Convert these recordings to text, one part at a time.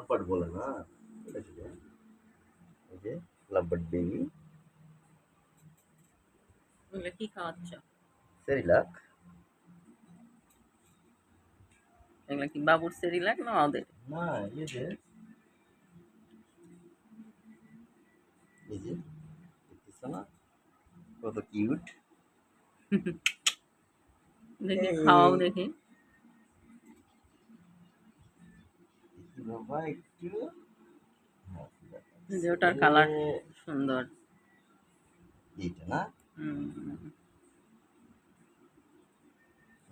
But বলে না, এটা ছিল এই যে লাভ বাট বেবি এগুলো কি খাওয়াচ্ছ? সেরিলাক। এগুলো কি বাবুর সেরিলাক না ওদের? না, এই যে দেখতেছ না কত কিউট। দেখি খাওয়াও দেখি। বাবা একটু, হ্যাঁ, যে ওটার কালার সুন্দর। এইটা না, হুম।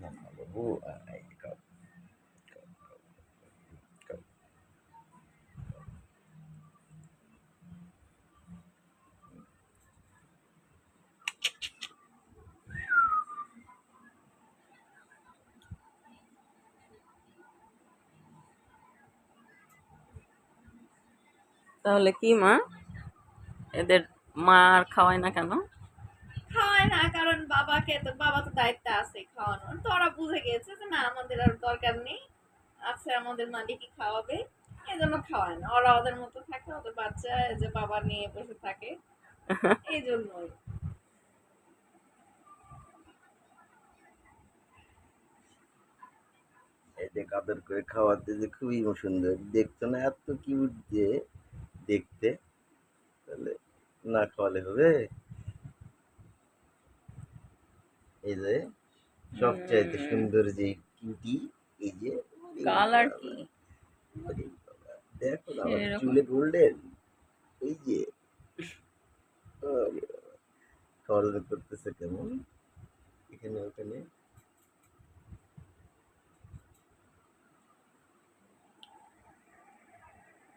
না বাবু, এই খাও, খাও, খাও। তাহলে কি মা, এদের মা আর খাওয়ায় না কেন? খাওয়ায় না কারণ বাবা তো দায়িত্ব আছে খাওয়ানোর, তো ওরা বুঝে গিয়েছে যে না আমাদের আর দরকার নেই, আছে আমাদের মালিকই খাওয়াবে, এজন্য খাওয়ায় না। ওরা ওদের মতো থাকে, ওদের বাচ্চা যে বাবা নিয়ে বসে থাকে, এই জন্যই। এই যে আদর করে খাওয়াতে যে খুবই সুন্দর দেখছো না, এত কিউট যে দেখতে, তাহলে না খাওয়ালে হবে? এই যে সবচাইতে সুন্দর যে কিউটি, এই যে ওরে কালার বাবা, কি ওরে বাবা, দেখো না আমার সেরকম? চুলে গোল্ডেন, এই যে ওরে বাবা, খাওয়া দাওয়া করতেছে কেমন এখানে ওখানে।